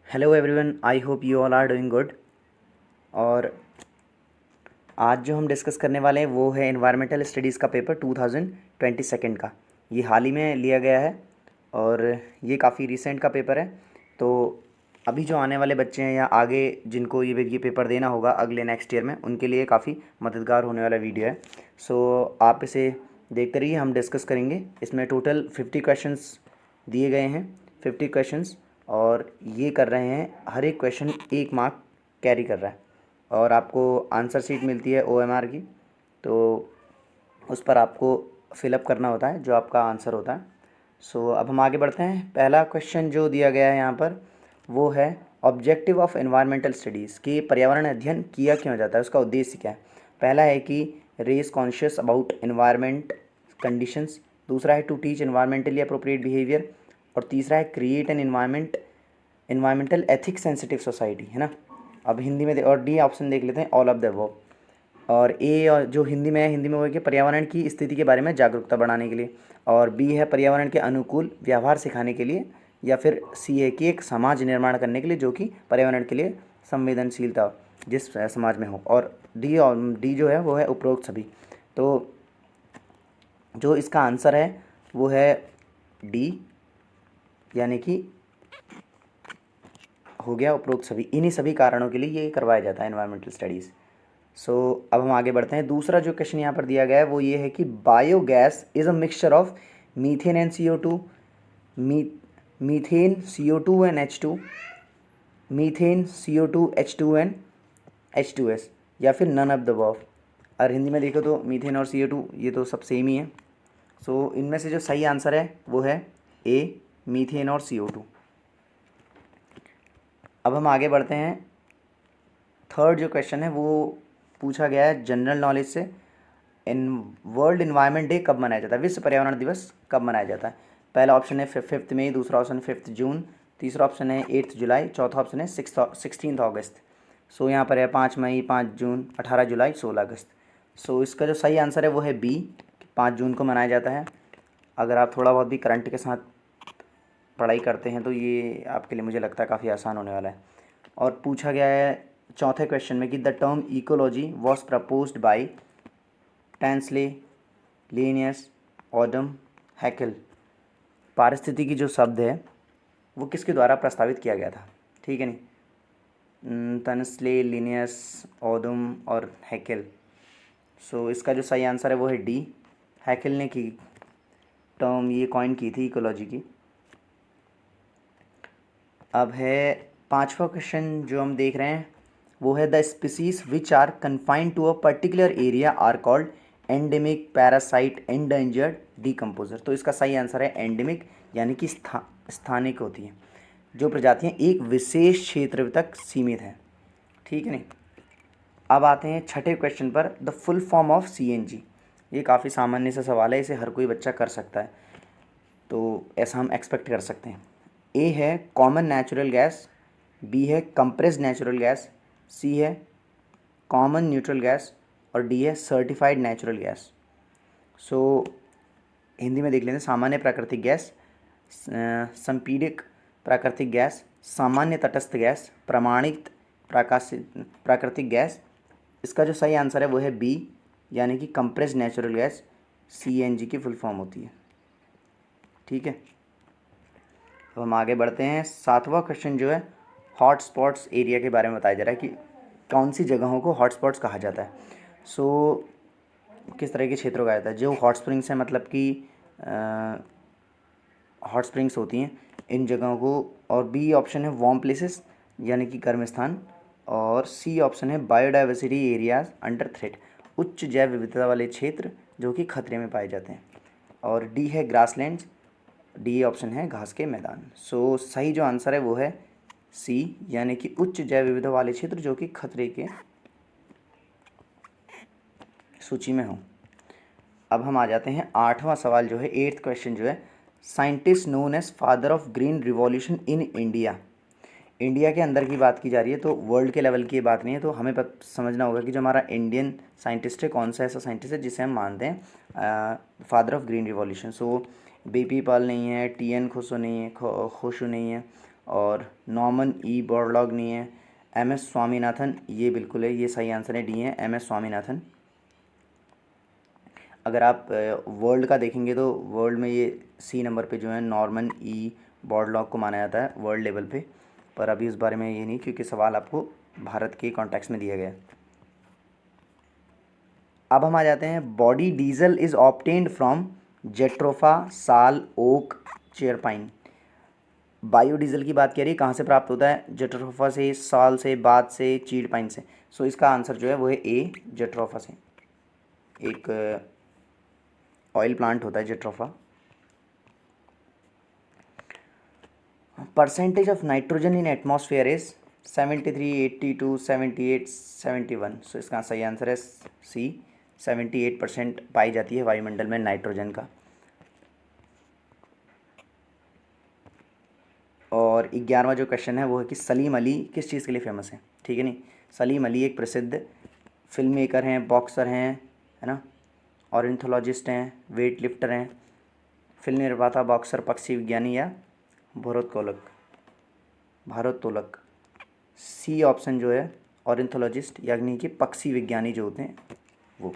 Hello everyone, I hope you all are doing good. और आज जो हम डिस्कस करने वाले हैं वो है एनवायरमेंटल स्टडीज़ का पेपर 2022 का। ये हाल ही में लिया गया है और ये काफ़ी रिसेंट का पेपर है। तो अभी जो आने वाले बच्चे हैं या आगे जिनको ये पेपर देना होगा अगले नेक्स्ट ईयर में, उनके लिए काफ़ी मददगार होने वाला वीडियो है। सो आप इसे देखते रहिए, हम डिस्कस करेंगे। इसमें टोटल 50 क्वेश्चंस दिए गए हैं, 50 क्वेश्चंस, और ये कर रहे हैं, हर एक क्वेश्चन 1 मार्क कैरी कर रहा है। और आपको आंसर शीट मिलती है OMR की, तो उस पर आपको फिलअप करना होता है जो आपका आंसर होता है। अब हम आगे बढ़ते हैं। पहला क्वेश्चन जो दिया गया है यहाँ पर वो है ऑब्जेक्टिव ऑफ एनवायरमेंटल स्टडीज़, कि पर्यावरण अध्ययन किया क्यों जाता है, उसका उद्देश्य क्या है। पहला है कि raise conscious about environment conditions, दूसरा है to teach environmentally appropriate behaviour, और तीसरा है create an environmental ethics sensitive society, है ना। अब हिंदी में और डी ऑप्शन देख लेते हैं, ऑल ऑफ द अबव। और ए और जो हिंदी में है, हिंदी में वो है कि पर्यावरण की स्थिति के बारे में जागरूकता बढ़ाने के लिए, और बी है पर्यावरण के अनुकूल व्यवहार सिखाने के लिए, या फिर सी है कि एक समाज निर्माण करने के लिए जो कि पर्यावरण के लिए संवेदनशीलता जिस समाज में हो, और डी जो है वो है उपरोक्त सभी। तो जो इसका आंसर है वो है डी, यानी कि हो गया उपरोक्त सभी। इन्हीं सभी कारणों के लिए ये करवाया जाता है एनवायरमेंटल स्टडीज़। अब हम आगे बढ़ते हैं। दूसरा जो क्वेश्चन यहाँ पर दिया गया है वो ये है कि biogas is a mixture of methane and CO2, methane CO2 and H2, methane CO2 H2 and H2S, या फिर नन ऑफ द अबव। और हिंदी में देखो तो मीथेन और CO2 ये तो सब सेम ही है। इनमें से जो सही आंसर है वो है ए, मीथेन और CO2। अब हम आगे बढ़ते हैं। थर्ड जो क्वेश्चन है वो पूछा गया है जनरल नॉलेज से। इन वर्ल्ड इन्वायरमेंट डे कब मनाया जाता है, विश्व पर्यावरण दिवस कब मनाया जाता है। पहला ऑप्शन है 5 मई, दूसरा ऑप्शन 5 जून, तीसरा ऑप्शन है 8 जुलाई, चौथा ऑप्शन है 16 अगस्त। यहाँ पर है 5 मई, 5 जून, 18 जुलाई, 16 अगस्त। इसका जो सही आंसर है वो है बी, 5 जून को मनाया जाता है। अगर आप थोड़ा बहुत भी करंट के साथ पढ़ाई करते हैं तो ये आपके लिए मुझे लगता है काफ़ी आसान होने वाला है। और पूछा गया है चौथे क्वेश्चन में कि the term ecology was proposed by Tansley, Linnaeus, Odum, Haeckel. पारिस्थितिकी जो शब्द है वो किसके द्वारा प्रस्तावित किया गया था, ठीक है नहीं, टैंसले, लिनियस, ऑडम और हैकेल। इसका जो सही आंसर है वो है डी, हैकेल ने की टर्म ये कॉइन की थी इकोलॉजी की। अब है पांचवा क्वेश्चन जो हम देख रहे हैं वो है the species which are confined to a particular area are called endemic, parasite, endangered, decomposer. तो इसका सही आंसर है एंडेमिक, यानी कि स्थानिक होती है, जो प्रजातियां एक विशेष क्षेत्र तक सीमित हैं, ठीक है नहीं। अब आते हैं छठे क्वेश्चन पर, the full form of CNG। ये काफ़ी सामान्य सा सवाल है, इसे हर कोई बच्चा कर सकता है, तो ऐसा हम एक्सपेक्ट कर सकते हैं। ए है कॉमन नेचुरल गैस, बी है कंप्रेस्ड नेचुरल गैस, सी है कॉमन न्यूट्रल गैस, और डी है सर्टिफाइड नेचुरल गैस। हिंदी में देख लेते हैं। सामान्य प्राकृतिक गैस, संपीड़ित प्राकृतिक गैस, सामान्य तटस्थ गैस, प्रमाणित प्राकृतिक गैस। इसका जो सही आंसर है वो है बी, यानी कि कंप्रेस्ड नेचुरल गैस, CNG की फुल फॉर्म होती है, ठीक है। तो हम आगे बढ़ते हैं। सातवां क्वेश्चन जो है हॉट स्पॉट्स एरिया के बारे में बताया जा रहा है कि कौन सी जगहों को हॉट स्पॉट्स कहा जाता है। किस तरह के क्षेत्रों का जाता है जो हॉट स्प्रिंग्स हैं, मतलब कि हॉट स्प्रिंग्स होती हैं इन जगहों को। और बी ऑप्शन है वार्म प्लेसेस, यानी कि गर्म स्थान, और सी ऑप्शन है बायोडाइवर्सिटी एरियाज अंडर थ्रेट, उच्च जैव विविधता वाले क्षेत्र जो कि खतरे में पाए जाते हैं, और डी है ग्रासलैंड्स, डी ऑप्शन है घास के मैदान। सही जो आंसर है वो है सी, यानी कि उच्च जैव विविधता वाले क्षेत्र जो कि खतरे के सूची में हो। अब हम आ जाते हैं आठवां सवाल जो है, एट्थ क्वेश्चन जो है, scientist known as father of green revolution in India. India के अंदर की बात की जा रही है, तो वर्ल्ड के लेवल की ये बात नहीं है। तो हमें समझना होगा कि जो हमारा इंडियन साइंटिस्ट है कौन सा ऐसा साइंटिस्ट है जिसे हम मानते हैं father of green revolution. BP Paul नहीं है, TN खुशो नहीं है, खुशो नहीं है, और नॉर्मन ई बोरलॉग नहीं है। एम एस स्वामीनाथन ये बिल्कुल है, ये सही आंसर है, डी है एम एस स्वामीनाथन। अगर आप वर्ल्ड का देखेंगे तो वर्ल्ड में ये सी नंबर पे जो है नॉर्मन ई बोरलॉग को माना जाता है वर्ल्ड लेवल पे, पर अभी उस बारे में ये नहीं, क्योंकि सवाल आपको भारत के कॉन्टेक्स्ट में दिया गया है। अब हम आ जाते हैं, body diesel is obtained from jatropha, साल, ओक, चेयरपाइन। बायोडीजल की बात करिए, कहाँ से प्राप्त होता है? जेट्रोफा से, साल से, बात से, चीड़ पाइन से। सो इसका आंसर जो है वो है ए, जेट्रोफा से। एक ऑयल प्लांट होता है jatropha. Percentage of nitrogen in atmosphere is 73, 82, 78, 71। सो इसका सही आंसर है सी, 78% पाई जाती है वायुमंडल में नाइट्रोजन का। और 11वां जो क्वेश्चन है वो है कि सलीम अली किस चीज़ के लिए फेमस है? ठीक है नहीं, सलीम अली एक प्रसिद्ध फिल्म मेकर हैं, बॉक्सर हैं, है ना, ऑर्निथोलॉजिस्ट हैं, वेट लिफ्टर हैं, फिल्म निर्माता, बॉक्सर, पक्षी विज्ञानी या भारोत्तोलक? भारोत्तोलक सी ऑप्शन जो है, ऑर्निथोलॉजिस्ट यानी कि पक्षी विज्ञानी जो होते हैं वो।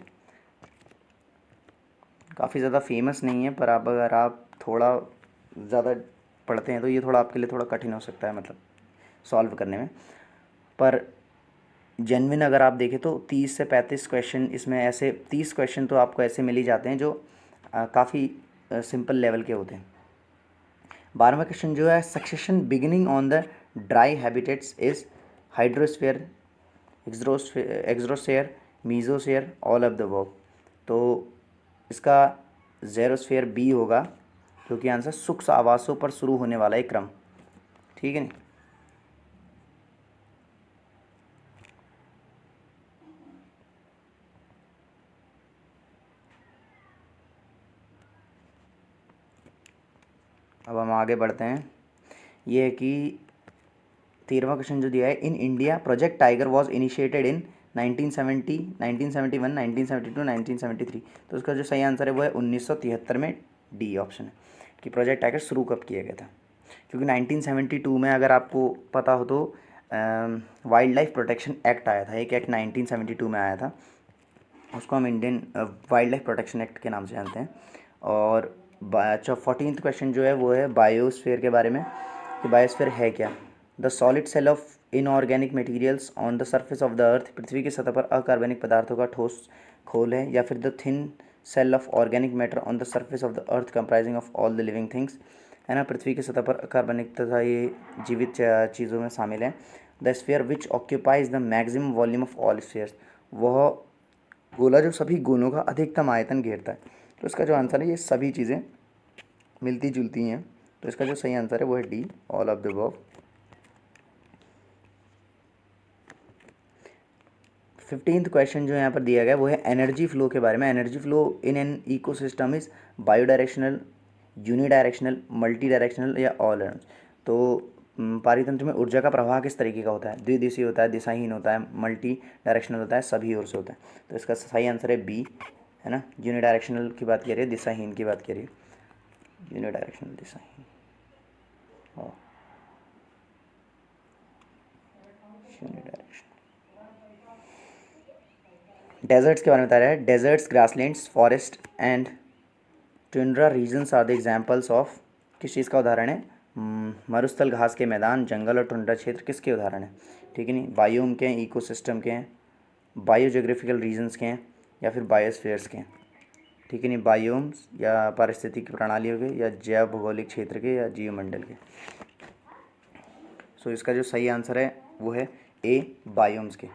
काफ़ी ज़्यादा फेमस नहीं है, पर आप अगर आप थोड़ा ज़्यादा पढ़ते हैं तो ये थोड़ा आपके लिए थोड़ा कठिन हो सकता है, मतलब सॉल्व करने में। पर जेनविन अगर आप देखें तो 30 से 35 क्वेश्चन इसमें ऐसे, 30 क्वेश्चन तो आपको ऐसे मिल ही जाते हैं जो काफ़ी सिंपल लेवल के होते हैं। 12वां क्वेश्चन जो है, succession beginning on the dry habitats is hydrosphere, exosphere, mesosphere, all of the above. तो इसका जेरोस्फीयर बी होगा, क्योंकि आंसर शुष्क आवासों पर शुरू होने वाला एक क्रम। ठीक है नहीं। अब हम आगे बढ़ते हैं। ये है कि 13वां क्वेश्चन जो दिया है, in India project tiger was initiated in 1970, 1971, 1972, 1973। तो उसका जो सही आंसर है वो है 1973 में, डी ऑप्शन है, कि प्रोजेक्ट टाइगर शुरू कब किया गया था। क्योंकि 1972 में अगर आपको पता हो तो वाइल्ड लाइफ प्रोटेक्शन एक्ट आया था, एक एक्ट 1972 में आया था, उसको हम Indian wild life protection act के नाम से जानते हैं। और 14th क्वेश्चन जो है वो है बायोस्फीयर के बारे में, कि बायोस्फीयर है क्या? The solid cell of inorganic materials on the surface of the earth, पृथ्वी की सतह पर अकार्बनिक पदार्थों का ठोस खोल है, या फिर the thin shell of organic matter on the surface of the earth comprising of all the living things, है ना, पृथ्वी की सतह पर अकार्बनिक तथा ये जीवित चीज़ों में शामिल है। The sphere which occupies the maximum volume of all spheres, वह गोला जो सभी गोलों का अधिकतम आयतन घेरता है। तो इसका जो आंसर है, ये सभी चीज़ें मिलती जुलती हैं, तो इसका जो सही आंसर है वो है D, all of the above. 15th question जो यहाँ पर दिया गया वो है एनर्जी फ्लो के बारे में। Energy flow in an ecosystem is bidirectional, unidirectional, multidirectional या ऑल अराउंड। तो पारितंत्र में ऊर्जा का प्रवाह किस तरीके का होता है? द्विदिशीय होता है, दिशाहीन होता है, मल्टी डायरेक्शनल होता है, सभी ओर से होता है। तो इसका सही आंसर है बी, है ना, यूनी डायरेक्शनल की बात करिए, दिशाहीन की बात करिए, यूनी डायरेक्शनल, दिशाहीन, हाँ, यूनी डायरेक्शनल। डेजर्ट्स के बारे में बता रहा है, deserts, grasslands, forest and tundra regions are the examples of, किस चीज़ का उदाहरण है? मरुस्थल, घास के मैदान, जंगल और टुंड्रा क्षेत्र किसके उदाहरण है? ठीक है नहीं, बायोम के हैं, इकोसिस्टम के हैं, बायोजोग्राफिकल रीजन्स के हैं, या फिर बायोस्फीयर्स के हैं। ठीक है नहीं, बायोम्स या पारिस्थितिक प्रणालियों के, या जैव भौगोलिक क्षेत्र के, या जीवमंडल के। सो इसका जो सही आंसर है वो है ए, बायोम्स के।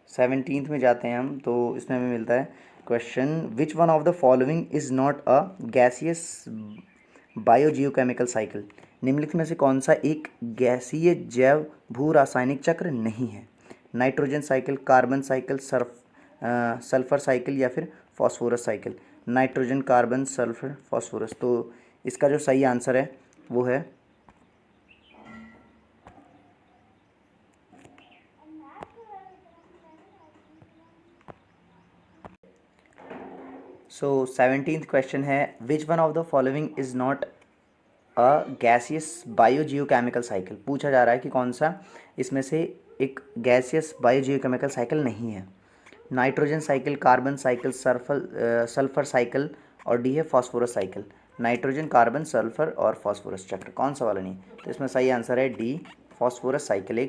17th में जाते हैं हम, तो इसमें हमें मिलता है question, which one of the following is not a gaseous biogeochemical cycle. निम्नलिखित में से कौन सा एक गैसीय जैव भू रासायनिक चक्र नहीं है? Nitrogen cycle, carbon cycle, sulphur cycle, या फिर phosphorus cycle. Nitrogen, carbon, sulphur, phosphorus. तो इसका जो सही आंसर है वो है सो 17th क्वेश्चन है, which one of the following is not a gaseous biogeochemical cycle, पूछा जा रहा है कि कौन सा इसमें से एक गैसियस बायोजियोकेमिकल साइकिल नहीं है। Nitrogen cycle, carbon cycle, sulphur cycle और डी है phosphorus cycle. Nitrogen, carbon, sulphur और फॉस्फोरस चक्र, कौन सा वाला नहीं? तो इसमें सही आंसर है डी, फॉस्फोरस साइकिल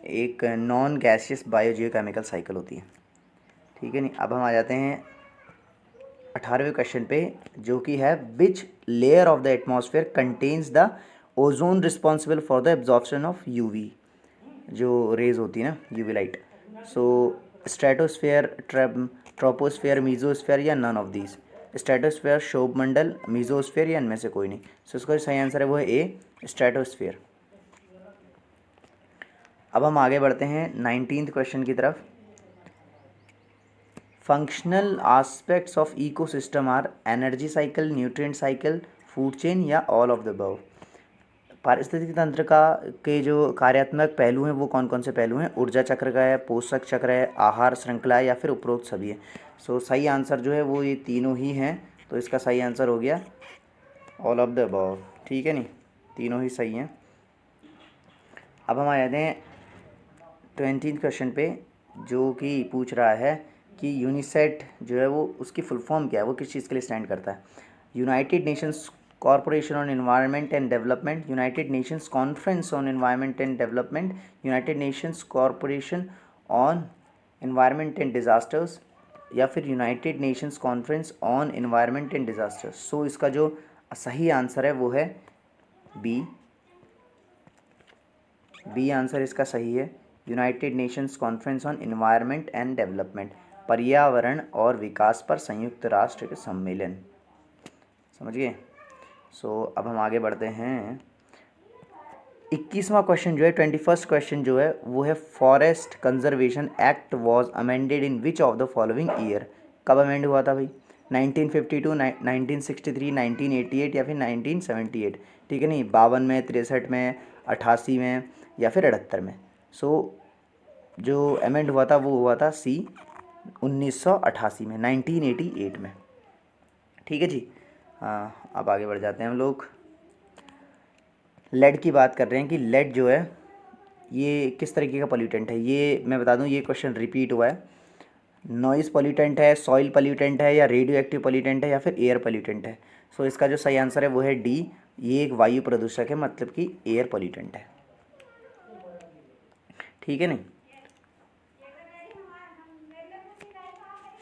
एक नॉन गैसियस बायोजियोकेमिकल साइकिल होती है। ठीक है नहीं, अब हम आ जाते हैं 18वें क्वेश्चन पे, जो कि है which layer of the atmosphere contains the ozone responsible for the absorption of UV, जो रेज होती है ना, UV light. So stratosphere, troposphere, mesosphere या नन ऑफ दीज? स्ट्रेटोस्फेयर, शोभमंडल, मीजोस्फेयर या इनमें से कोई नहीं। सो इसका जो सही आंसर है वो है ए, स्ट्रेटोस्फेयर। अब हम आगे बढ़ते हैं 19th क्वेश्चन की तरफ। Functional aspects of ecosystem are energy cycle, nutrient cycle, food chain या ऑल ऑफ द अबव? पारिस्थितिकी तंत्र का के जो कार्यात्मक पहलू हैं वो कौन कौन से पहलू हैं? ऊर्जा चक्र का है, पोषक चक्र है, आहार श्रृंखला है या फिर उपरोक्त सभी है? सो सही आंसर जो है वो ये तीनों ही हैं। तो इसका सही आंसर हो गया ऑल ऑफ द अबव। ठीक है नहीं, तीनों ही सही हैं। अब हम आ जाते हैं 20th क्वेश्चन पे, जो कि पूछ रहा है कि यूनिसेट जो है वो उसकी फुल फॉर्म क्या है, वो किस चीज़ के लिए स्टैंड करता है? United Nations corporation on environment and development, United Nations conference on environment and development, United Nations corporation on environment and disasters या फिर United Nations conference on environment and disasters? So इसका जो सही आंसर है वो है बी। बी आंसर इसका सही है, United Nations conference on environment and development, पर्यावरण और विकास पर संयुक्त राष्ट्र के सम्मेलन। समझ गए? सो अब हम आगे बढ़ते हैं। 21वां क्वेश्चन जो है, 21st क्वेश्चन जो है वो है forest conservation act was amended in which of the following year? कब अमेंड हुआ था भाई? 1952, 1963, 1988 या फिर 1978? ठीक है नहीं, 52 में, 63 में, 88 में या फिर 78 में? सो जो अमेंड हुआ था वो हुआ था सी, 1988 में, 1988 में। ठीक है जी। हाँ, अब आगे बढ़ जाते हैं हम लोग। लेड की बात कर रहे हैं कि लेड जो है ये किस तरीके का पोल्यूटेंट है। ये मैं बता दूं, ये क्वेश्चन रिपीट हुआ है। नॉइज़ पोल्यूटेंट है, सॉइल पोल्यूटेंट है या रेडियो एक्टिव पोल्यूटेंट है या फिर एयर पोल्यूटेंट है? सो इसका जो सही आंसर है वो है डी, ये एक वायु प्रदूषक है, मतलब कि एयर पोल्यूटेंट है। ठीक है नहीं,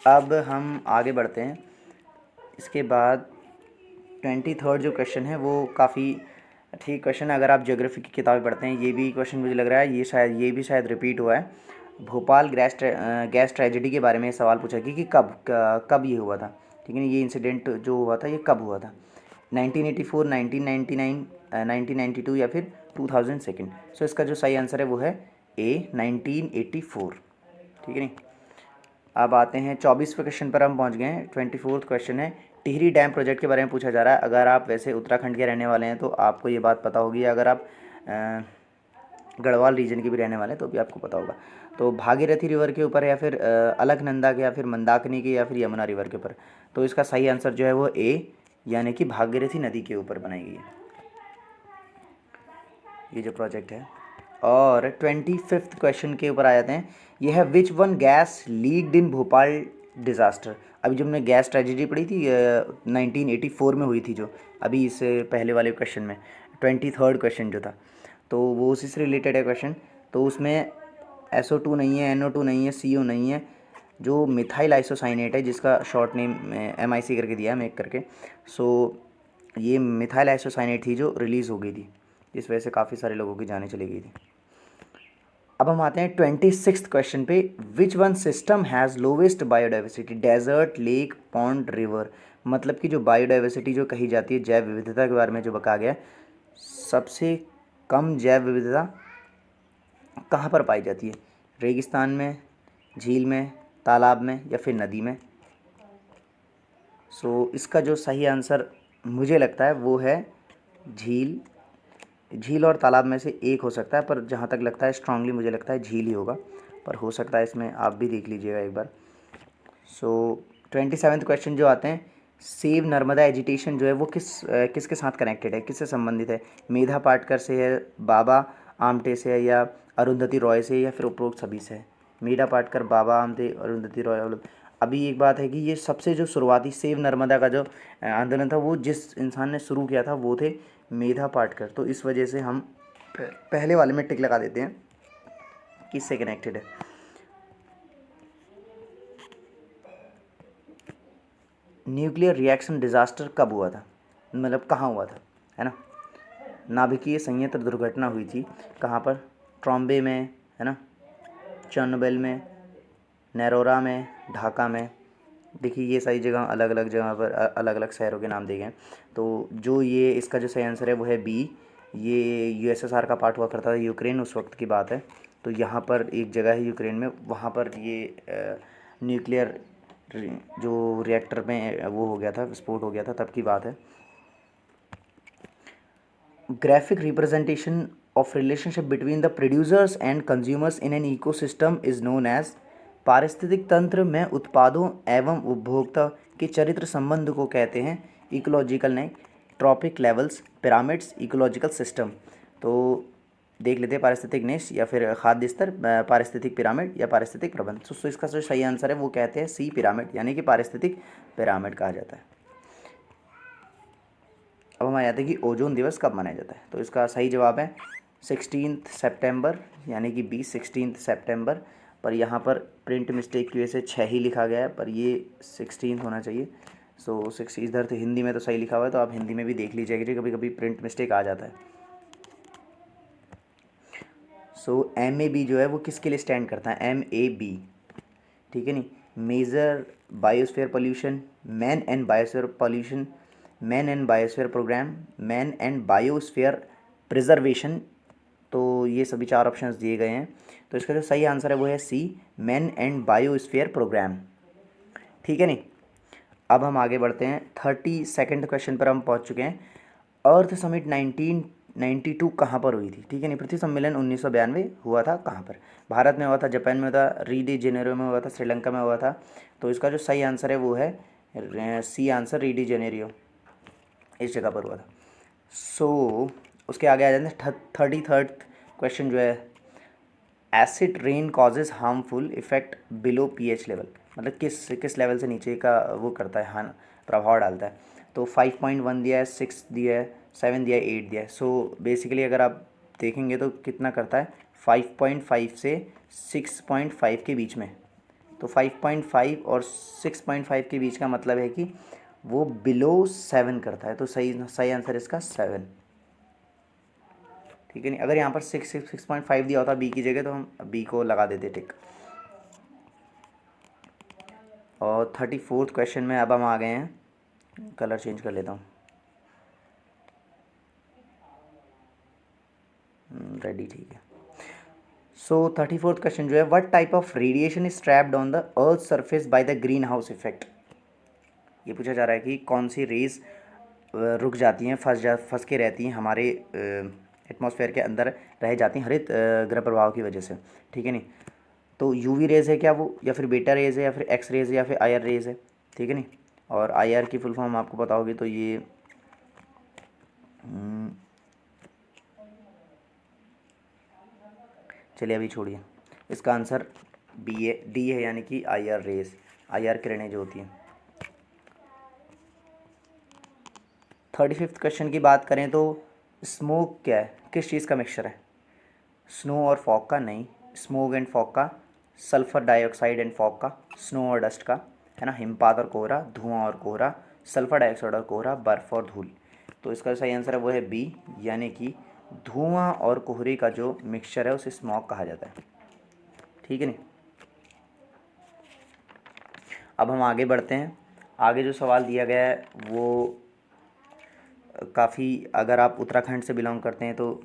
अब हम आगे बढ़ते हैं। इसके बाद 23rd जो क्वेश्चन है वो काफ़ी ठीक क्वेश्चन है। अगर आप ज्योग्राफी की किताबें पढ़ते हैं, ये भी क्वेश्चन मुझे लग रहा है ये भी शायद रिपीट हुआ है। भोपाल गैस ट्रेजेडी के बारे में सवाल पूछा कि कब ये हुआ था। ठीक है, ये इंसिडेंट जो हुआ था ये कब हुआ था? 1984, 1999, 1992 या फिर 2002? सो इसका जो सही आंसर है वो है ए, 1984। ठीक है नहीं, अब आते हैं 24वें क्वेश्चन पर हम पहुंच गए हैं। 24th क्वेश्चन है, टिहरी डैम प्रोजेक्ट के बारे में पूछा जा रहा है। अगर आप वैसे उत्तराखंड के रहने वाले हैं तो आपको ये बात पता होगी, अगर आप गढ़वाल रीजन के भी रहने वाले हैं तो भी आपको पता होगा। तो भागीरथी रिवर के ऊपर या फिर अलकनंदा के या फिर मंदाकिनी के या फिर यमुना रिवर के ऊपर? तो इसका सही आंसर जो है वो ए, यानी कि भागीरथी नदी के ऊपर बनाई गई है ये जो प्रोजेक्ट है। और 25th क्वेश्चन के ऊपर आ जाते हैं। यह है which one gas leaked in Bhopal disaster? अभी जो हमने गैस ट्रेजेडी पढ़ी थी 1984 में हुई थी, जो अभी इससे पहले वाले क्वेश्चन में 23rd क्वेश्चन जो था, तो वो उसी से रिलेटेड है क्वेश्चन। तो उसमें SO2 नहीं है, NO2 नहीं है, CO नहीं है, जो मिथाइल आइसोसाइनेट है, जिसका शॉर्ट नेम MIC करके दिया है, मेक करके। सो ये मिथाइल आइसोसाइनेट थी जो रिलीज़ हो गई थी, इस वजह से काफ़ी सारे लोगों की जानें चली गई थी। अब हम आते हैं 26th क्वेश्चन पे। Which one system has lowest biodiversity? Desert, lake, pond, river? मतलब कि जो बायोडाइवर्सिटी जो कही जाती है, जैव विविधता के बारे में जो बता गया, सबसे कम जैव विविधता कहाँ पर पाई जाती है? रेगिस्तान में, झील में, तालाब में या फिर नदी में? सो इसका जो सही आंसर मुझे लगता है वो है झील और तालाब में से एक हो सकता है, पर जहाँ तक लगता है स्ट्रांगली मुझे लगता है झील ही होगा, पर हो सकता है इसमें आप भी देख लीजिएगा एक बार। सो 27th क्वेश्चन जो आते हैं सेव नर्मदा एजिटेशन जो है वो किसके साथ कनेक्टेड है, किससे संबंधित है? मेधा पाटकर से है, बाबा आमटे से है, या अरुंधति रॉय से, या फिर उपरोक्त सभी से है? मेधा पाटकर, बाबा आमटे, अरुंधति रॉय। अभी एक बात है कि ये सबसे जो शुरुआती सेव नर्मदा का जो आंदोलन था वो जिस इंसान ने शुरू किया था वो थे मेधा पाटकर। तो इस वजह से हम पहले वाले में टिक लगा देते हैं, किससे कनेक्टेड है। न्यूक्लियर रिएक्शन डिज़ास्टर कब हुआ था, मतलब कहाँ हुआ था, है ना? नाभिकीय संयंत्र दुर्घटना हुई थी कहाँ पर? ट्रॉम्बे में, है ना, चर्नोबिल में, नैरोरा में, ढाका में। देखिए ये सारी जगह अलग अलग जगह पर अलग अलग शहरों के नाम दिए गए। तो जो ये इसका जो सही आंसर है वो है बी। ये यूएसएसआर का पार्ट हुआ करता था, यूक्रेन उस वक्त की बात है। तो यहाँ पर एक जगह है यूक्रेन में, वहाँ पर ये न्यूक्लियर जो रिएक्टर में वो हो गया था, विस्फोट हो गया था, तब की बात है। Graphic representation of relationship between the producers and consumers in an ecosystem is known as। पारिस्थितिक तंत्र में उत्पादों एवं उपभोक्ता के चरित्र संबंध को कहते हैं इकोलॉजिकल ने trophic levels, pyramids, ecological system. तो देख लेते हैं पारिस्थितिक निश या फिर खाद्य स्तर, पारिस्थितिक पिरामिड या पारिस्थितिक प्रबंध। तो इसका जो सही आंसर है वो कहते हैं सी, पिरामिड, यानी कि पारिस्थितिक पिरामिड कहा जाता है। अब हमारे याद है कि ओजोन दिवस कब मनाया जाता है, तो इसका सही जवाब है 16 सितंबर, यानी कि 16 सितंबर। पर यहाँ पर प्रिंट मिस्टेक की वजह से 6 ही लिखा गया है, पर ये 16 होना चाहिए। सो 6 इधर तो हिंदी में तो सही लिखा हुआ है, तो आप हिंदी में भी देख लीजिएगा, कभी कभी प्रिंट मिस्टेक आ जाता है। सो MAB जो है वो किसके लिए स्टैंड करता है? MAB, ठीक है, नहीं, major biosphere pollution, man and biosphere pollution, man and biosphere programme, man and biosphere preservation. तो ये सभी 4 ऑप्शंस दिए गए हैं। तो इसका जो सही आंसर है वो है सी, मैन एंड बायोस्फीयर प्रोग्राम, ठीक है नहीं। अब हम आगे बढ़ते हैं, 32 क्वेश्चन पर हम पहुंच चुके हैं। अर्थ समिट 1992 कहाँ पर हुई थी, ठीक है नहीं। पृथ्वी सम्मेलन 1992 हुआ था कहाँ पर? भारत में हुआ था, जापान में हुआ था, री डी जेनेरो में हुआ था, श्रीलंका में हुआ था। तो इसका जो सही आंसर है वो है सी आंसर, री डी जेनेरियो, इस जगह पर हुआ था। सो उसके आगे आ जाते हैं 33rd क्वेश्चन जो है, acid rain causes harmful effect below pH level, मतलब किस लेवल से नीचे का वो करता है, हाँ, प्रभाव डालता है। तो 5.1 दिया है, 6 दिया है, 7 दिया है, 8 दिया है। सो बेसिकली अगर आप देखेंगे तो कितना करता है, 5.5 से 6.5 के बीच में। तो 5.5 और 6.5 के बीच का मतलब है कि वो बिलो 7 करता है। तो सही आंसर इसका 7, ठीक है नहीं। अगर यहाँ पर 6.5 दिया होता बी की जगह तो हम बी को लगा देते टिक। और 34th क्वेश्चन में अब हम आ गए हैं, कलर चेंज कर लेता हूँ, रेडी, ठीक है। सो 34th क्वेश्चन जो है, what type of radiation is trapped on the earth surface by the green house effect. ये पूछा जा रहा है कि कौन सी रेज रुक जाती हैं, फंस के रहती हैं हमारे एटमॉस्फेयर के अंदर, रह जाती हैं हरित गृह प्रभाव की वजह से, ठीक है नहीं। तो यूवी रेज है क्या वो, या फिर बीटा रेज है, या फिर एक्स रेज है, या फिर IR रेज है, ठीक है नहीं। और IR की फुल फॉर्म आपको पता होगी, तो ये चलिए अभी छोड़िए, इसका आंसर डी है, यानी कि IR रेज, IR किरणें जो होती हैं। 35th क्वेश्चन की बात करें तो स्मोक क्या है, किस चीज़ का मिक्सचर है? स्नो और फॉग का? नहीं, स्मोक एंड फॉग का, सल्फर डाइऑक्साइड एंड फॉग का, स्नो और डस्ट का, है ना, हिमपात और कोहरा, धुआं और कोहरा, सल्फर डाइऑक्साइड और कोहरा, बर्फ़ और धूल। तो इसका सही आंसर है वो है बी, यानी कि धुआं और कोहरे का जो मिक्सचर है उसे स्मॉग कहा जाता है, ठीक है नहीं। अब हम आगे बढ़ते हैं। आगे जो सवाल दिया गया है वो काफ़ी, अगर आप उत्तराखंड से बिलोंग करते हैं तो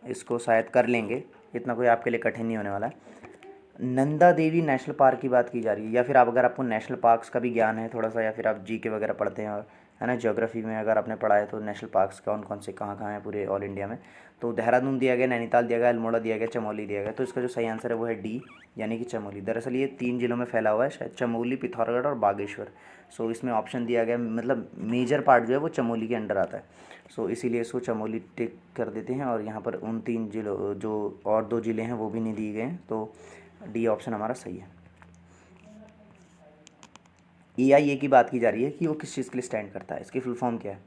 इसको शायद कर लेंगे, इतना कोई आपके लिए कठिन नहीं होने वाला है। नंदा देवी नेशनल पार्क की बात की जा रही है, या फिर आप, अगर आपको नेशनल पार्क्स का भी ज्ञान है थोड़ा सा, या फिर आप GK वगैरह पढ़ते हैं, और है ना। ज्योग्राफी में अगर आपने पढ़ा है तो नेशनल पार्क्स कौन कौन से कहाँ कहाँ हैं पूरे ऑल इंडिया में, तो देहरादून दिया गया, नैनीताल दिया गया, अल्मोड़ा दिया गया, चमोली दिया गया। तो इसका जो सही आंसर है वो है डी, यानी कि चमोली। दरअसल ये 3 जिलों में फैला हुआ है शायद, चमोली, पिथौरागढ़ और बागेश्वर। सो इसमें ऑप्शन दिया गया, मतलब मेजर पार्ट जो है वो चमोली के अंडर आता है। सो इसीलिए इसको चमोली टिक कर देते हैं, और यहाँ पर उन 3 जिलों जो और 2 ज़िले हैं वो भी नहीं दिए गए हैं, तो डी ऑप्शन हमारा सही है। EIA की बात की जा रही है कि वो किस चीज़ के लिए स्टैंड करता है, इसकी फुल फॉर्म क्या है?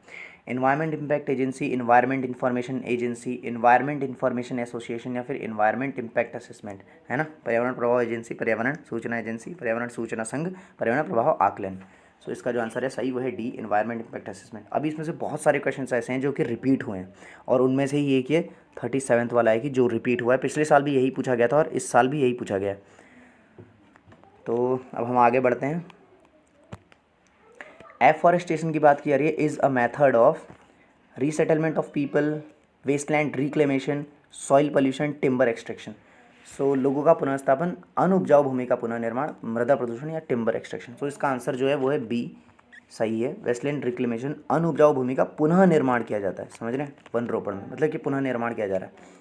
Environment impact agency, environment information agency, environment information association, या फिर इन्वायरमेंट इम्पैक्ट असेसमेंट, है ना। पर्यावरण प्रभाव एजेंसी, पर्यावरण सूचना एजेंसी, पर्यावरण सूचना संघ, पर्यावरण प्रभाव आकलन। सो इसका जो आंसर है सही वो है डी, इन्वायरमेंट इम्पैक्ट असेसमेंट। अभी इसमें से बहुत सारे क्वेश्चन ऐसे हैं जो कि रिपीट हुए हैं, और उनमें से ही एक ये 37वां वाला है कि जो रिपीट हुआ है। पिछले साल भी यही पूछा गया था और इस साल भी यही पूछा गया है। तो अब हम आगे बढ़ते हैं। एफॉरेस्टेशन की बात की जा रही है। Is a method of resettlement of people, wasteland reclamation, soil pollution, timber extraction. So लोगों का पुनर्स्थापन, अनउपजाऊ भूमि का पुनर्निर्माण, मृदा प्रदूषण या टिम्बर एक्सट्रैक्शन। तो इसका आंसर जो है वो है बी, सही है। वेस्टलैंड रिक्लेमेशन, अनउपजाऊ भूमि का पुनः निर्माण किया जाता है, समझ रहे हैं, वन रोपण में, मतलब कि पुनः निर्माण किया जा रहा है।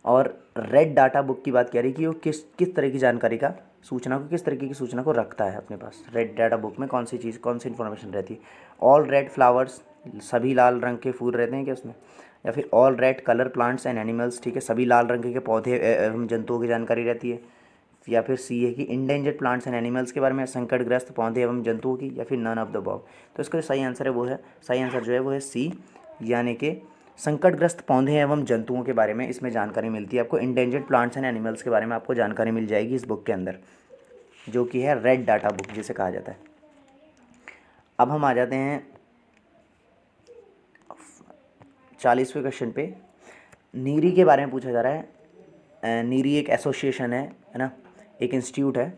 और रेड डाटा बुक की बात कह रही है कि वो किस तरह की जानकारी का सूचना को, किस तरीके की सूचना को रखता है अपने पास। रेड डाटा बुक में कौन सी चीज़, कौन सी इन्फॉर्मेशन रहती है? ऑल रेड फ्लावर्स, सभी लाल रंग के फूल रहते हैं क्या उसमें? या फिर all red colour plants and animals, ठीक है, सभी लाल रंग के पौधे एवं जंतुओं की जानकारी रहती है। या फिर सी है कि इंडेंजर्ड प्लांट्स एंड एनिमल्स के बारे में, संकटग्रस्त पौधे एवं जंतुओं की, या फिर नन ऑफ द अबव। तो इसका जो सही आंसर है वो है, सही आंसर जो है वो है सी, यानी कि संकटग्रस्त पौधे एवं जंतुओं के बारे में इसमें जानकारी मिलती है आपको। इंडेंजर्ड प्लांट्स एंड एनिमल्स के बारे में आपको जानकारी मिल जाएगी इस बुक के अंदर, जो कि है रेड डाटा बुक जिसे कहा जाता है। अब हम आ जाते हैं 40वें क्वेश्चन पे। नीरी के बारे में पूछा जा रहा है। नीरी एक एसोसिएशन है ना, एक इंस्टीट्यूट है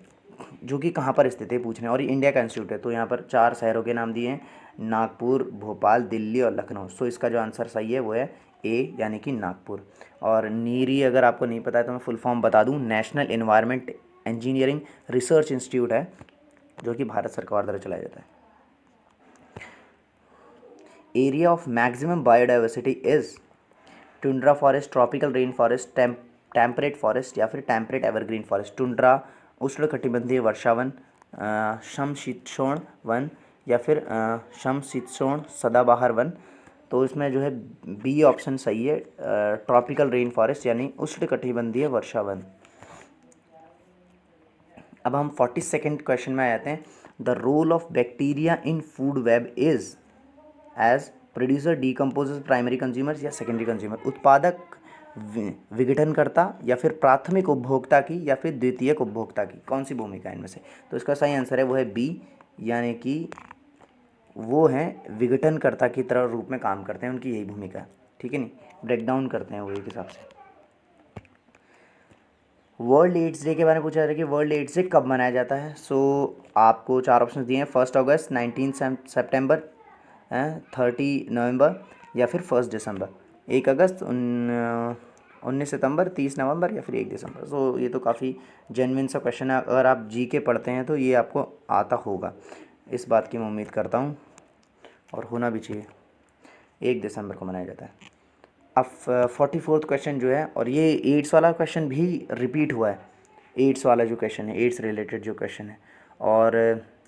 जो कि कहाँ पर स्थित है पूछ रहे हैं, और ये इंडिया का इंस्टीट्यूट है। तो यहाँ पर 4 शहरों के नाम दिए हैं, नागपुर, भोपाल, दिल्ली और लखनऊ। सो इसका जो आंसर सही है वो है ए, यानी कि नागपुर। और नीरी अगर आपको नहीं पता है तो मैं फुल फॉर्म बता दूँ, national environment engineering research institute है, जो कि भारत सरकार द्वारा चलाया जाता है। Area of maximum biodiversity is tundra forest, tropical rain forest, temperate forest, या फिर टेम्परेट एवरग्रीन फॉरेस्ट। टुंड्रा उष्णकटिबंधीय वर्षावन, समशीतोष्ण वन, या फिर समशीतोष्ण सदाबहार वन। तो इसमें जो है बी ऑप्शन सही है, ट्रॉपिकल रेन फॉरेस्ट यानी उष्णकटिबंधीय वर्षावन। अब हम 42nd क्वेश्चन में आ जाते हैं। The role of bacteria in food web is as producer, decomposer, primary consumer या सेकेंडरी कंज्यूमर। उत्पादक, विघटनकर्ता, या फिर प्राथमिक उपभोक्ता की, या फिर द्वितीयक उपभोक्ता की, कौन सी भूमिका है इनमें से? तो इसका सही आंसर है वो है बी, यानी कि वो हैं विघटनकर्ता की तरह रूप में काम करते हैं, उनकी यही भूमिका है, ठीक है, नहीं ब्रेक डाउन करते हैं वो एक हिसाब से। वर्ल्ड एड्स डे के बारे में पूछा जा रहा है कि वर्ल्ड एड्स डे कब मनाया जाता है। सो आपको 4 ऑप्शन दिए हैं, 1 अगस्त, 19 सितंबर, 30 नवंबर, या फिर 1 दिसंबर। 1 अगस्त, 19 सितंबर, 30 नवंबर, या फिर 1 दिसंबर। सो ये तो काफ़ी जेन्युइन सा क्वेश्चन है, अगर आप जी के पढ़ते हैं तो ये आपको आता होगा, इस बात की मैं उम्मीद करता हूँ, और होना भी चाहिए। 1 दिसंबर को मनाया जाता है। अब 44वां क्वेश्चन जो है, और ये एड्स वाला क्वेश्चन भी रिपीट हुआ है, एड्स वाला जो क्वेश्चन है, एड्स रिलेटेड जो क्वेश्चन है, और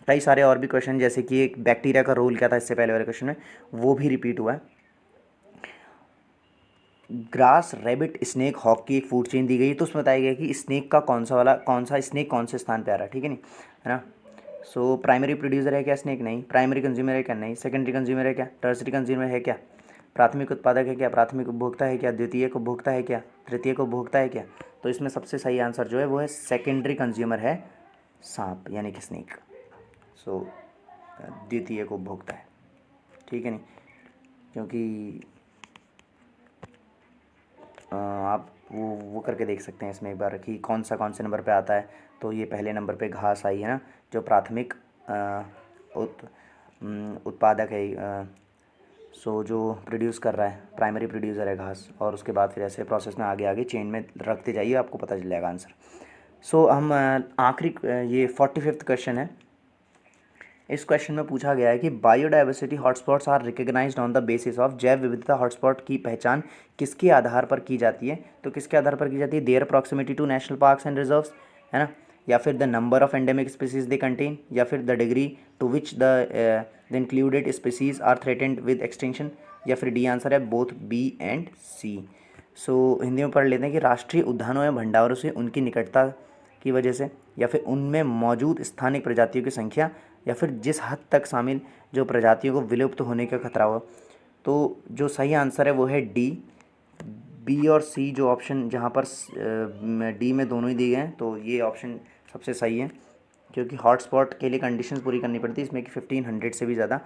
कई सारे और भी क्वेश्चन, जैसे कि एक बैक्टीरिया का रोल क्या था इससे पहले वाले क्वेश्चन में, वो भी रिपीट हुआ है। ग्रास, रैबिट, स्नेक, हॉक की एक फूड चेन दी गई, तो उसमें बताया गया कि स्नेक का कौन सा स्नेक कौन से स्थान पे आ रहा है, ठीक है नहीं, है ना। सो प्राइमरी प्रोड्यूसर है क्या स्नेक? नहीं। प्राइमरी कंज्यूमर है क्या? नहीं। सेकेंडरी कंज्यूमर है क्या? टर्सरी कंज्यूमर है क्या? प्राथमिक उत्पादक है क्या? प्राथमिक उपभोक्ता है क्या? द्वितीयक उपभोक्ता है क्या? तृतीयक उपभोक्ता है क्या? तो इसमें सबसे सही आंसर जो है वो है सेकेंडरी कंज्यूमर है, सांप यानी कि स्नेक। सो द्वितीयक उपभोक्ता है, ठीक है नहीं, क्योंकि आप वो करके देख सकते हैं इसमें एक बार कि कौन से नंबर पे आता है। तो ये पहले नंबर पे घास आई है ना, जो प्राथमिक उत्पादक है, सो जो प्रोड्यूस कर रहा है, प्राइमरी प्रोड्यूसर है घास, और उसके बाद फिर ऐसे प्रोसेस में आगे आगे चेन में रखते जाइए, आपको पता चल जाएगा आंसर। सो हम आखिरी ये 45वां क्वेश्चन है। इस क्वेश्चन में पूछा गया है कि biodiversity hotspots are recognised on the basis of, जैव विविधता हॉटस्पॉट की पहचान किसके आधार पर की जाती है, तो किसके आधार पर की जाती है, their proximity to national parks and reserves, है ना, या फिर the number of endemic species they contain, या फिर the degree to which the included species are threatened with extinction, या फिर डी आंसर है both B and C. So Hindi में पढ़ लेते हैं कि राष्ट्रीय उद्यानों या भंडारों से उनकी निकटता की वजह से, या फिर उनमें मौजूद स्थानिक प्रजातियों की संख्या, या फिर जिस हद तक शामिल जो प्रजातियों को विलुप्त होने का खतरा हो। तो जो सही आंसर है वो है डी। बी और सी जो ऑप्शन जहाँ पर डी में दोनों ही दिए गए हैं, तो ये ऑप्शन सबसे सही है, क्योंकि हॉटस्पॉट के लिए कंडीशंस पूरी करनी पड़ती है इसमें कि 1500 से भी ज़्यादा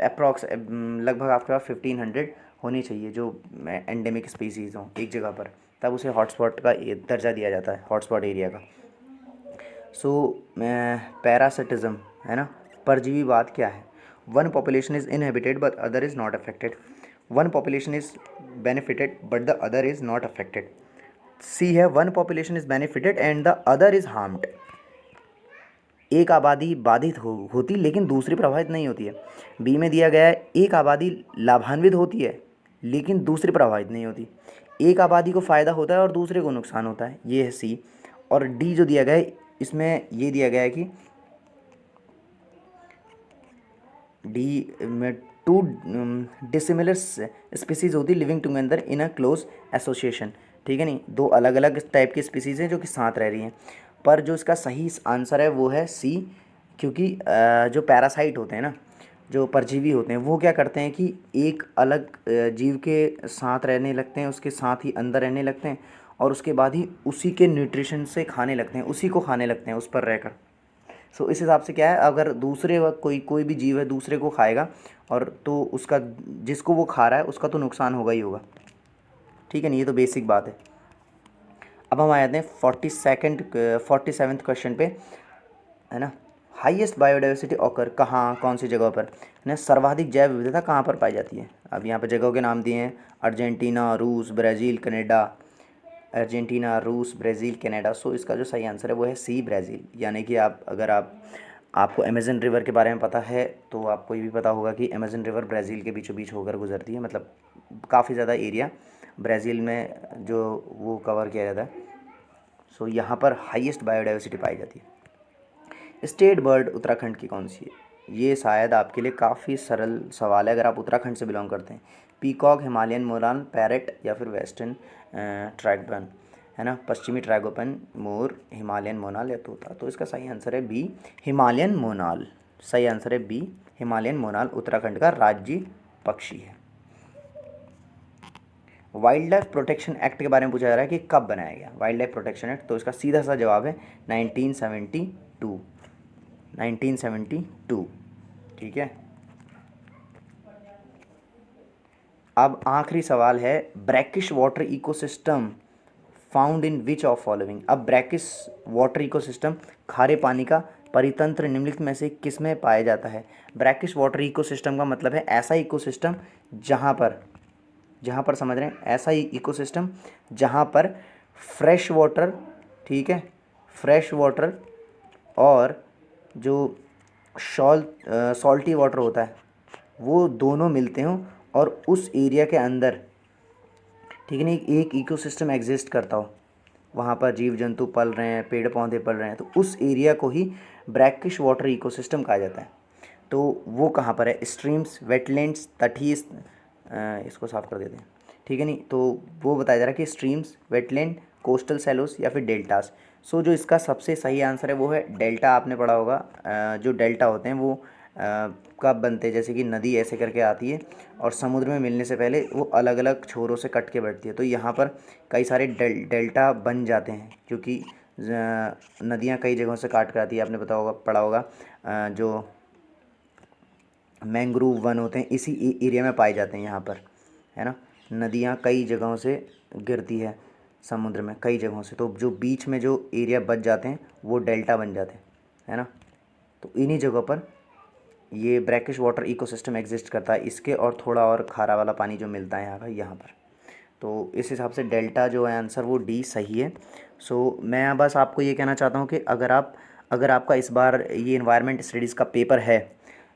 अप्रॉक्स लगभग आपके पास 1500 होनी चाहिए जो एंडेमिक स्पीसीज़ हों एक जगह पर, तब उसे हॉटस्पॉट का दर्जा दिया जाता है, हॉटस्पॉट एरिया का। सो पैरासिटिज्म, है ना, परजीवीवाद क्या है। One population is inhabited but other is not affected, one population is benefited but the other is not affected. C है one population is benefited and the other is harmed, एक आबादी बाधित होती लेकिन दूसरी प्रभावित नहीं होती है। बी में दिया गया है एक आबादी लाभान्वित होती है लेकिन दूसरी प्रभावित नहीं होती, एक आबादी को फ़ायदा होता है और दूसरे को नुकसान होता है, ये है सी। और डी जो दिया गया है इसमें ये दिया गया है कि डी में टू डिसिमिलर स्पीसीज़ होती living together in a close association, ठीक है, नहीं, दो अलग अलग टाइप की स्पीसीज़ हैं जो कि साथ रह रही हैं। पर जो इसका सही आंसर है वो है सी, क्योंकि जो पैरासाइट होते हैं ना, जो परजीवी होते हैं, वो क्या करते हैं कि एक अलग जीव के साथ रहने लगते हैं, उसके साथ ही अंदर रहने लगते हैं, और उसके बाद ही उसी के न्यूट्रिशन से खाने लगते हैं, उसी को खाने लगते हैं उस पर रहकर। सो इस हिसाब से क्या है, अगर दूसरे वक्त कोई भी जीव है दूसरे को खाएगा और तो उसका जिसको वो खा रहा है उसका तो नुकसान होगा ही होगा, ठीक है नहीं, ये तो बेसिक बात है। अब हम आ जाते हैं 47वें क्वेश्चन पे, है ना। हाईएस्ट बायोडाइवर्सिटी ऑकर कहाँ, कौन सी जगह पर, है ना, सर्वाधिक जैव विविधता कहाँ पर पाई जाती है। अब यहाँ पर जगहों के नाम दिए हैं, अर्जेंटीना, रूस, ब्राज़ील, कनाडा, अर्जेंटीना, रूस, ब्राज़ील, कनाडा। सो इसका जो सही आंसर है वो है सी, ब्राज़ील। यानी कि अगर आपको अमेज़न रिवर के बारे में पता है तो आपको ये भी पता होगा कि अमेज़न रिवर ब्राज़ील के बीचों बीच होकर गुजरती है, मतलब काफ़ी ज़्यादा एरिया ब्राज़ील में जो वो कवर किया जाता है। सो यहाँ पर हाईएस्ट बायोडाइवर्सिटी पाई जाती है। स्टेट बर्ड उत्तराखंड की कौन सी है, ये शायद आपके लिए काफ़ी सरल सवाल है अगर आप उत्तराखंड से बिलोंग करते हैं। पीकॉक, हिमालयन मोनाल, पैरेट, या फिर वेस्टर्न ट्रैगोपन, है ना, पश्चिमी ट्रैगोपन, मोर, हिमालयन मोनाल या तोता। तो इसका सही आंसर है बी, हिमालयन मोनाल। सही आंसर है बी, हिमालयन मोनाल उत्तराखंड का राज्य पक्षी है। वाइल्ड लाइफ प्रोटेक्शन एक्ट के बारे में पूछा जा रहा है कि कब बनाया गया वाइल्ड लाइफ प्रोटेक्शन एक्ट, तो इसका सीधा सा जवाब है 1972, 1972, ठीक है। अब आखिरी सवाल है, brackish water ecosystem found in which of following. अब ब्रैकिश वाटर इकोसिस्टम, खारे पानी का परितंत्र निम्नलिखित में से किस में पाया जाता है। ब्रैकिश वाटर इकोसिस्टम का मतलब है ऐसा इकोसिस्टम जहाँ पर समझ रहे हैं, ऐसा ही इकोसिस्टम जहाँ पर फ्रेश वाटर, ठीक है, फ्रेश वाटर और जो सॉल्टी वाटर होता है वो दोनों मिलते हों और उस एरिया के अंदर, ठीक है, नहीं, एक इकोसिस्टम एग्जिस्ट करता हो, वहाँ पर जीव जंतु पल रहे हैं, पेड़ पौधे पल रहे हैं, तो उस एरिया को ही ब्रैकिश वाटर इकोसिस्टम कहा जाता है। तो वो कहाँ पर है, स्ट्रीम्स, वेटलैंड्स, तटीय, इसको साफ कर देते हैं, ठीक है नहीं, तो वो बताया जा रहा है कि स्ट्रीम्स, वेटलैंड, कोस्टल सैलोस या फिर डेल्टास। सो जो इसका सबसे सही आंसर है वो है डेल्टा। आपने पढ़ा होगा जो डेल्टा होते हैं वो कब बनते हैं, जैसे कि नदी ऐसे करके आती है और समुद्र में मिलने से पहले वो अलग अलग छोरों से कट के बैठती है, तो यहाँ पर कई सारे डेल्टा बन जाते हैं क्योंकि नदियाँ कई जगहों से काट कर आती है। आपने पढ़ा होगा जो मैंग्रोव वन होते हैं इसी एरिया में पाए जाते हैं यहाँ पर, है ना। नदियाँ कई जगहों से गिरती है समुद्र में, कई जगहों से, तो जो बीच में जो एरिया बच जाते हैं वो डेल्टा बन जाते हैं, है ना। तो इन्हीं जगहों पर ये ब्रैकिश वाटर इकोसिस्टम एग्जिस्ट करता है, इसके और थोड़ा और खारा वाला पानी जो मिलता है यहाँ पर। तो इस हिसाब से डेल्टा जो है आंसर वो डी सही है। सो मैं बस आपको ये कहना चाहता हूँ कि अगर आपका इस बार ये इन्वायरमेंट स्टडीज़ का पेपर है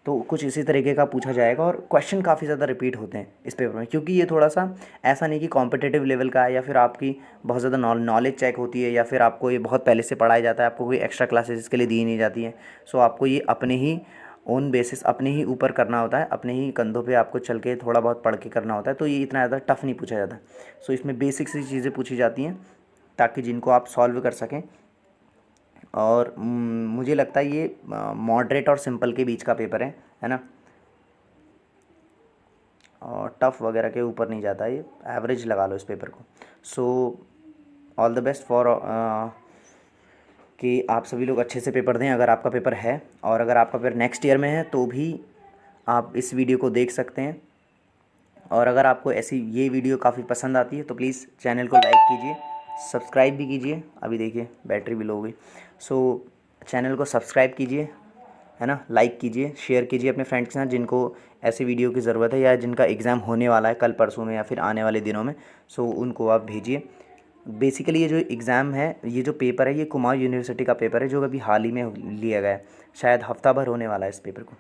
तो कुछ इसी तरीके का पूछा जाएगा और क्वेश्चन काफ़ी ज़्यादा रिपीट होते हैं इस पेपर में, क्योंकि ये थोड़ा सा ऐसा नहीं कि कॉम्पिटिटिव लेवल का है या फिर आपकी बहुत ज़्यादा नॉलेज चेक होती है या फिर आपको ये बहुत पहले से पढ़ाया जाता है, आपको कोई एक्स्ट्रा क्लासेस इसके लिए दी नहीं जाती हैं। सो आपको ये अपने ही ओन बेसिस अपने ही ऊपर करना होता है, अपने ही कंधों पे आपको चल के थोड़ा बहुत पढ़ के करना होता है। तो ये इतना ज़्यादा टफ नहीं पूछा जाता। सो इसमें बेसिक सी चीज़ें पूछी जाती हैं ताकि जिनको आप सॉल्व कर सकें। और मुझे लगता है ये मॉडरेट और सिंपल के बीच का पेपर है ना, और टफ़ वगैरह के ऊपर नहीं जाता, ये एवरेज लगा लो इस पेपर को। So all the best for कि आप सभी लोग अच्छे से पेपर दें अगर आपका पेपर है, और अगर आपका पेपर नेक्स्ट ईयर में है तो भी आप इस वीडियो को देख सकते हैं। और अगर आपको ऐसी ये वीडियो काफ़ी पसंद आती है तो प्लीज़ चैनल को लाइक कीजिए, सब्सक्राइब भी कीजिए। अभी देखिए बैटरी भी लो हो गई। सो चैनल को सब्सक्राइब कीजिए, है ना, लाइक कीजिए, शेयर कीजिए अपने फ्रेंड्स के साथ जिनको ऐसी वीडियो की ज़रूरत है या जिनका एग्ज़ाम होने वाला है कल परसों में या फिर आने वाले दिनों में। सो उनको आप भेजिए। बेसिकली ये जो एग्ज़ाम है, ये जो पेपर है, ये कुमाऊं यूनिवर्सिटी का पेपर है जो अभी हाल ही में लिया गया है, शायद हफ्ता भर होने वाला है इस पेपर को।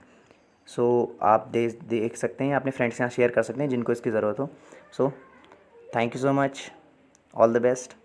सो आप देख सकते हैं, अपने फ्रेंड्स के साथ शेयर कर सकते हैं जिनको इसकी ज़रूरत हो। So thank you so much, all the best.